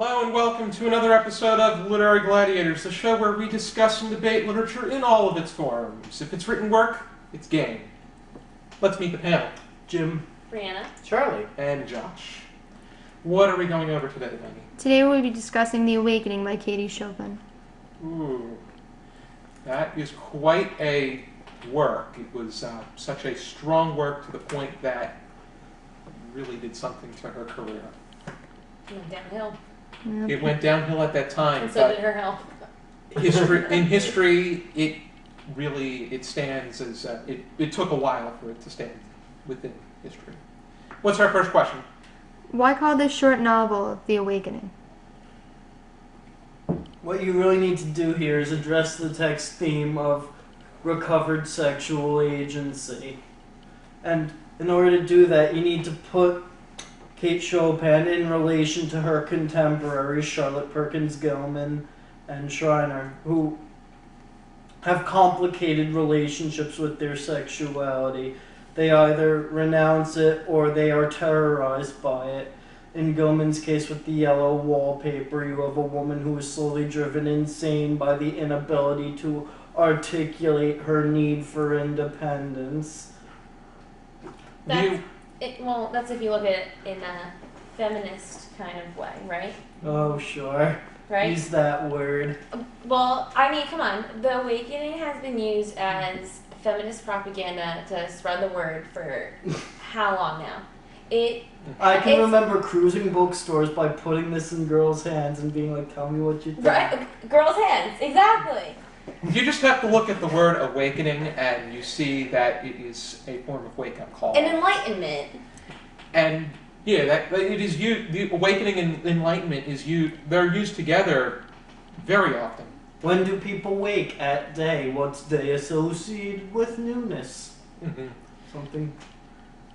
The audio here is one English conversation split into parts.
Hello and welcome to another episode of Literary Gladiators, the show where we discuss and debate literature in all of its forms. If it's written work, it's game. Let's meet the panel. Jim. Brianna. Charlie. And Josh. What are we going over today, Laney? Today we'll be discussing The Awakening by Kate Chopin. Ooh. That is quite a work. It was such a strong work to the point that it really did something to her career. It went downhill. Yep. It went downhill at that time. And so did her health. In history, it stands as it took a while for it to stand within history. What's our first question? Why call this short novel The Awakening? What you really need to do here is address the text theme of recovered sexual agency. And in order to do that, you need to put Kate Chopin in relation to her contemporaries, Charlotte Perkins Gilman and Schreiner, who have complicated relationships with their sexuality. They either renounce it or they are terrorized by it. In Gilman's case with the yellow wallpaper, you have a woman who is slowly driven insane by the inability to articulate her need for independence. That's if you look at it in a feminist kind of way, right? Oh, sure. Right? Use that word. Well, I mean, come on. The Awakening has been used as feminist propaganda to spread the word for how long now? I can remember cruising bookstores by putting this in girls' hands and being like, tell me what you think. Right? Girls' hands, exactly. You just have to look at the word awakening and you see that it is a form of wake-up call. An enlightenment. And yeah, that it is used. The awakening and enlightenment is used. They're used together very often. When do people wake at day? What's day associated with newness? Mm-hmm. Something.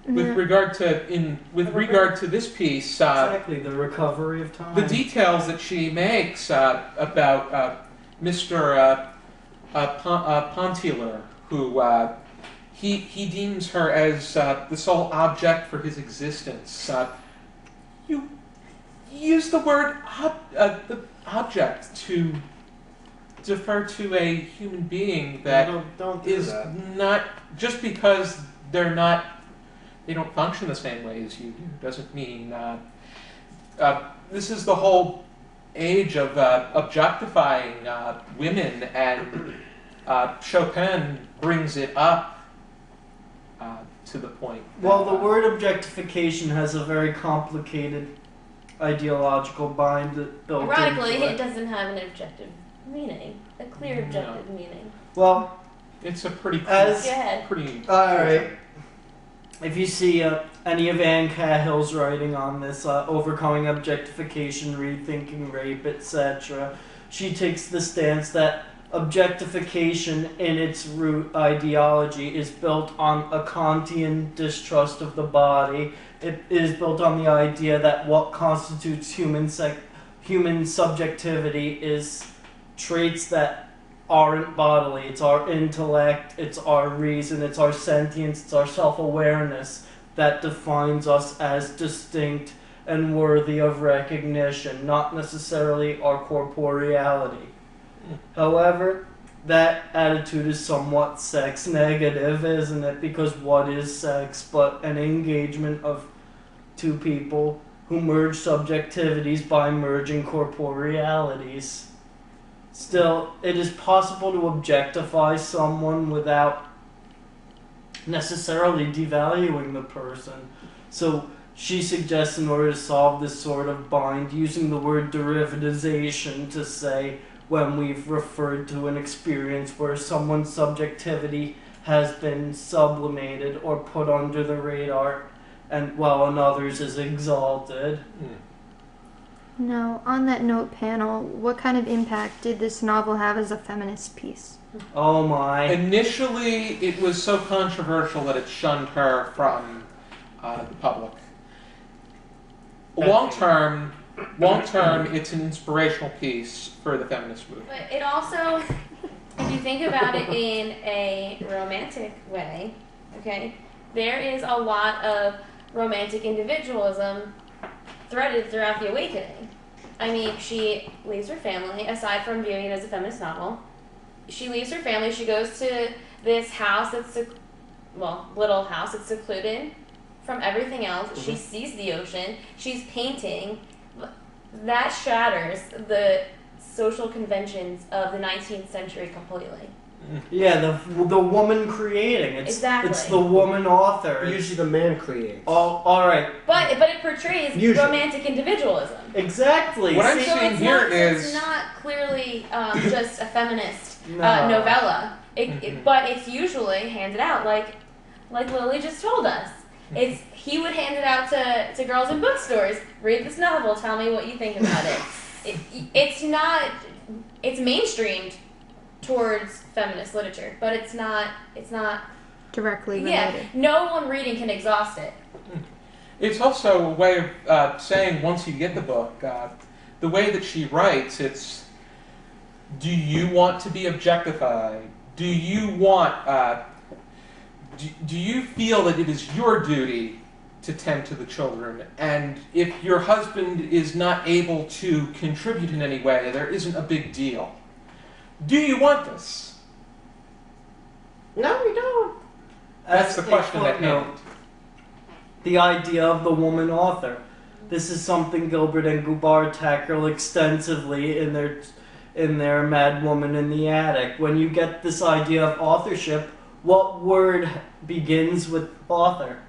With regard to this piece, Exactly, the recovery of time. the details that she makes about Mr. Pontiler, who he deems her as the sole object for his existence. You use the word the object to defer to a human being that don't do is that. not just because they don't function the same way as you do doesn't mean this is the whole age of objectifying women, and Chopin brings it up to the point. Well, the word objectification has a very complicated ideological bind built Ironically, into it doesn't have an objective meaning, a clear objective meaning. Well, it's a pretty as Go ahead. pretty. all right. If you see any of Anne Cahill's writing on this, overcoming objectification, rethinking rape, etc., she takes the stance that objectification in its root ideology is built on a Kantian distrust of the body. It is built on the idea that what constitutes human subjectivity is traits that aren't bodily. It's our intellect, it's our reason, it's our sentience, it's our self-awareness that defines us as distinct and worthy of recognition, not necessarily our corporeality. However, that attitude is somewhat sex negative, isn't it? Because what is sex but an engagement of two people who merge subjectivities by merging corporealities? Still, it is possible to objectify someone without necessarily devaluing the person. So she suggests, in order to solve this sort of bind, using the word derivatization to say when we've referred to an experience where someone's subjectivity has been sublimated or put under the radar, and while another's is exalted. Now, on that note, panel, what kind of impact did this novel have as a feminist piece? Oh my. Initially, it was so controversial that it shunned her from the public. Long term, it's an inspirational piece for the feminist movement. But it also, if you think about it in a romantic way, okay, there is a lot of romantic individualism threaded throughout The Awakening. I mean, she leaves her family, aside from viewing it as a feminist novel. She leaves her family, she goes to this house that's, little house that's secluded from everything else. Mm-hmm. She sees the ocean, she's painting. That shatters the social conventions of the 19th century completely. Yeah, the woman creating. Exactly. It's the woman author. Usually the man creates. All right. But it portrays Usually. romantic individualism. Exactly. What I'm See, saying it's here not, is- it's not clearly just a feminist No. novella. But it's usually handed out like Lily just told us. He would hand it out to girls in bookstores. Read this novel. Tell me what you think about it. It's mainstreamed towards feminist literature, but it's not Directly related. Yeah, no one reading can exhaust it. It's also a way of saying, once you get the book, the way that she writes, it's, do you want to be objectified? Do you want, do you feel that it is your duty to tend to the children? And if your husband is not able to contribute in any way, there isn't a big deal. Do you want this? No, we don't. That's the question at hand. The idea of the woman author. This is something Gilbert and Gubar tackle extensively in their Mad Woman in the Attic. When you get this idea of authorship, what word begins with author?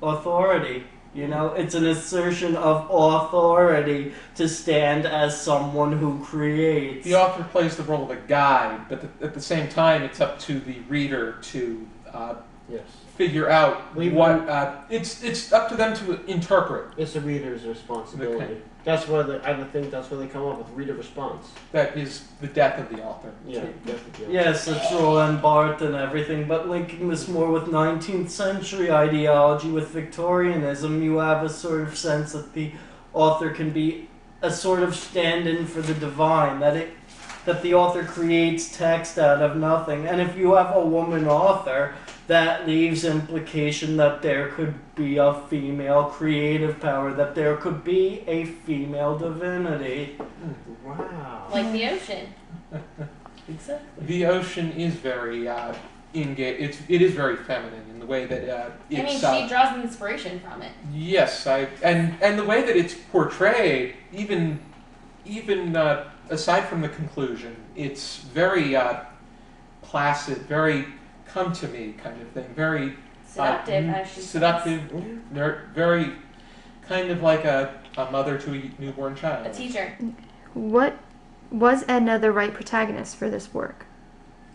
Authority. You know, it's an assertion of authority to stand as someone who creates. The author plays the role of a guide, but at the same time, it's up to the reader to Yes. figure out what. It's up to them to interpret. It's the reader's responsibility. Okay. That's why I would think that's where they come up with reader response. That is the death of the author. Yeah, definitely. Yes, it's Roland Barthes and everything, but linking this more with 19th century ideology, with Victorianism, you have a sort of sense that the author can be a sort of stand-in for the divine, that the author creates text out of nothing. And if you have a woman author, that leaves implication that there could be a female creative power, that there could be a female divinity. Wow. Like the ocean. Exactly. The ocean is very engaged. It is very feminine in the way that it's. She draws inspiration from it. Yes, and the way that it's portrayed, even aside from the conclusion, it's very placid, very come to me kind of thing, very Seductive, as she seductive, says. very kind of like a mother to a newborn child. A teacher. What was Edna the right protagonist for this work?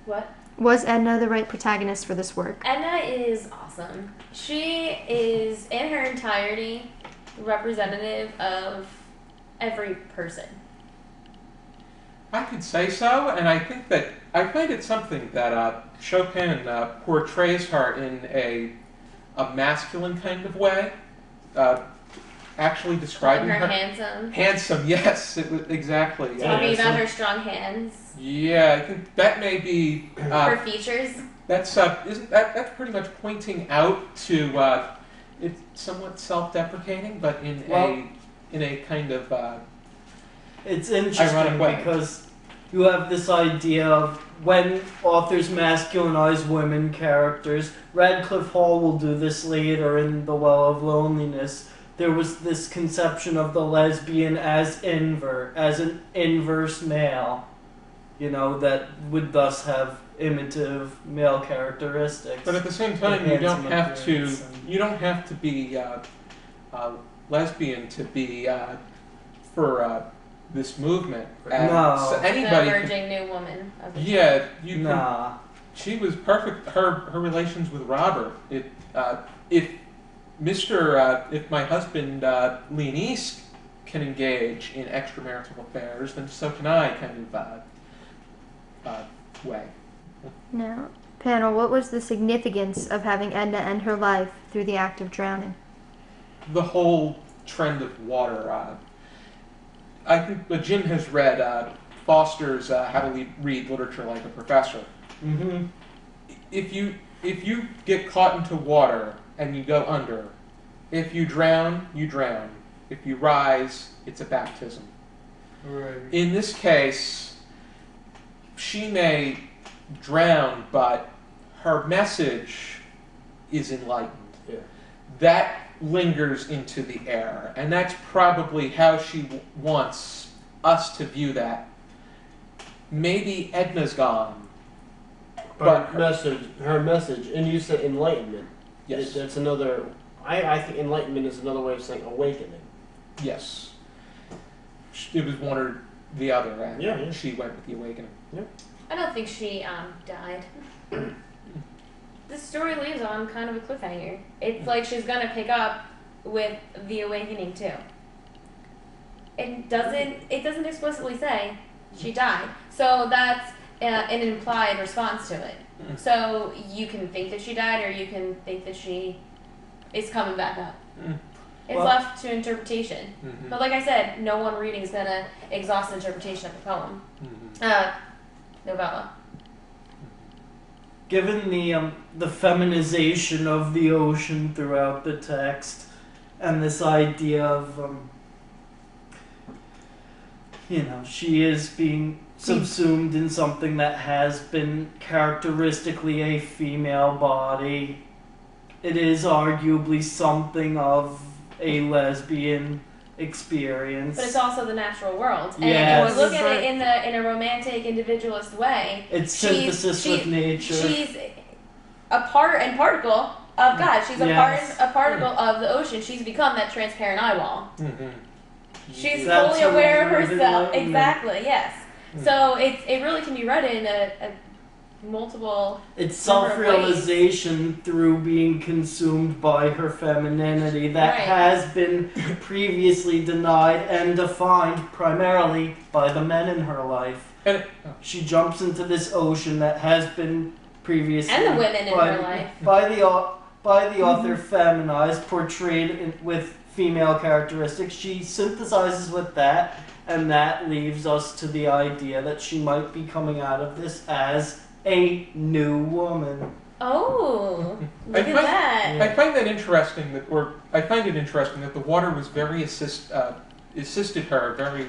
What? Was Edna the right protagonist for this work? Edna is awesome. She is, in her entirety, representative of every person. I could say so, and I think that I find it something that Chopin portrays her in a masculine kind of way, actually describing Calling her her handsome. handsome. Yes, exactly. Talking about her strong hands. Yeah, I think that may be Her features. that's that's pretty much pointing out to it's somewhat self-deprecating, but in a kind of It's interesting ironic way. because you have this idea of when authors masculinize women characters. Radcliffe Hall will do this later in The Well of Loneliness. There was this conception of the lesbian as an inverse male, you know, that would thus have imitative male characteristics. But at the same time, you don't have to be lesbian to be for this movement. And No. so The anybody. emerging new woman. Of the Yeah, you can. Nah. She was perfect. Her relations with Robert. If my husband Laney can engage in extramarital affairs, then so can I. Kind of way. Now, panel, what was the significance of having Edna end her life through the act of drowning? The whole trend of water. I think Jim has read Foster's How to Read Literature Like a Professor. Mm-hmm. If you get caught into water and you go under, if you drown, you drown. If you rise, it's a baptism. Right. In this case, she may drown, but her message is enlightened. Yeah. That lingers into the air, and that's probably how she wants us to view that. Maybe Edna's gone, but her message, and you said enlightenment. yes, That's another. I think enlightenment is another way of saying awakening. yes, it was one or the other, and Yeah. she went with the awakening. I don't think she died. This story leaves on kind of a cliffhanger. It's like she's gonna pick up with the awakening too. It doesn't explicitly say she died, so that's an implied response to it. Mm. So you can think that she died, or you can think that she is coming back up. Mm. It's Well- left to interpretation. Mhm. But like I said, no one reading is gonna exhaust the interpretation of the poem. Mhm. Novella. Given the feminization of the ocean throughout the text, and this idea of she is being subsumed in something that has been characteristically a female body, it is arguably something of a lesbian experience. But it's also the natural world. And Yes. if you look at it in a romantic, individualist way, It's synthesis with nature. she's a part and particle of God. She's Yes. a particle of the ocean. She's become that transparent eyewall. Mhm. She's That's fully her aware of word of herself. enlightenment. Exactly, yes. Mm. So it really can be read in a multiple. It's number of self-realization through being consumed by her femininity that Right. has been previously denied and defined primarily by the men in her life. And She jumps into this ocean that has been previously And the women in by, her life. by the author feminized, portrayed with female characteristics. She synthesizes with that, and that leaves us to the idea that she might be coming out of this as a new woman. Oh, look I at find- that. I find that interesting I find it interesting that the water was very assisted her very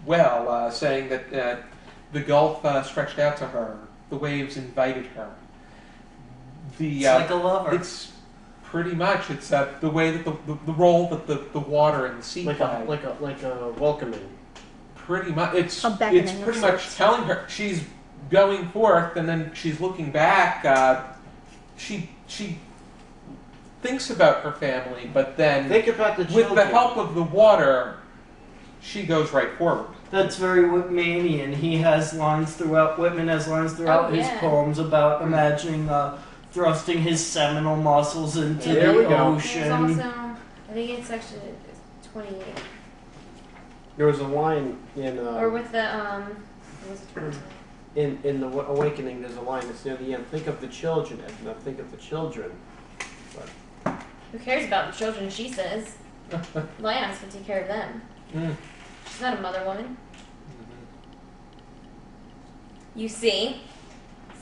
well, saying that the gulf stretched out to her, the waves invited her. It's like a lover. It's pretty much the way that the role that the water and the sea Like play. like a welcoming. Pretty much, it's A beckoning of pretty much sorts. telling her she's going forth, and then she's looking back. She thinks about her family, but then Think about the children. with the help of the water, she goes right forward. That's very Whitmanian. He has lines throughout. Whitman has lines throughout Oh, his yeah. poems about imagining thrusting his seminal muscles into There the we go. ocean. There's also, I think it's section 28. There was a line in Or with the, what was it, 28? in the Awakening. There's a line that's near the end. Think of the children, Edna. Think of the children. Who cares about the children, she says. Lana has to take care of them. Mm. She's not a mother woman. You see?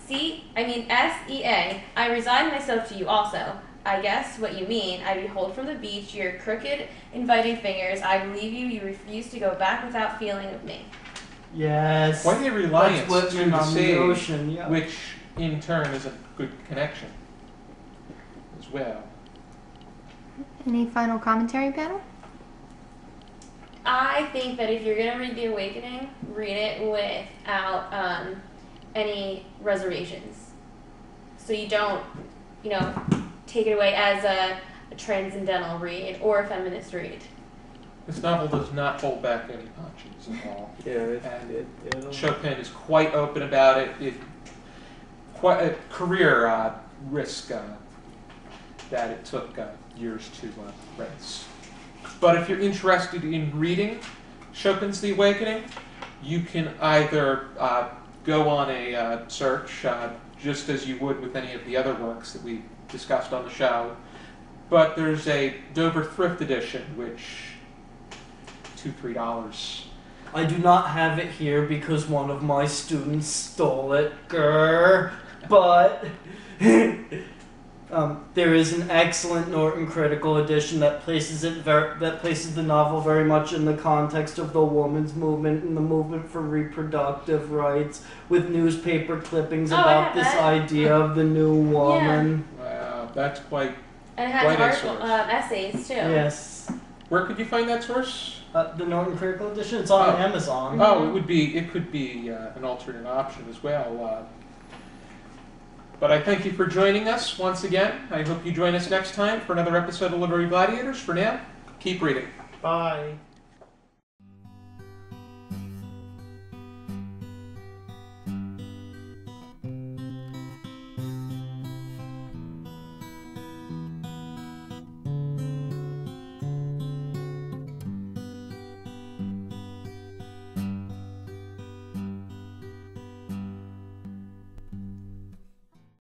SEA. I resign myself to you also. I guess what you mean. I behold from the beach your crooked, inviting fingers. I believe you. You refuse to go back without feeling of me. Yes. Why the reliance That's to Whitman the on the sea, ocean. Yeah. which in turn is a good connection as well. Any final commentary, panel? I think that if you're gonna read The Awakening, read it without any reservations. So you don't, take it away as a transcendental read or a feminist read. This novel does not hold back any punches at all. Yeah, And Chopin is quite open about it. Quite a career risk that it took years to raise. But if you're interested in reading Chopin's The Awakening, you can either go on a search, just as you would with any of the other works that we discussed on the show. But there's a Dover Thrift Edition, which $2-3. I do not have it here because one of my students stole it. Grr. But There is an excellent Norton critical edition that places the novel very much in the context of the women's movement and the movement for reproductive rights, with newspaper clippings about this idea of the new woman. Wow, that's quite. And it Quite a has source. essays too. Yes. Where could you find that source? The Norton critical edition. It's on Amazon. Oh, it could be an alternate option as well. But I thank you for joining us once again. I hope you join us next time for another episode of Literary Gladiators. For now, keep reading. Bye.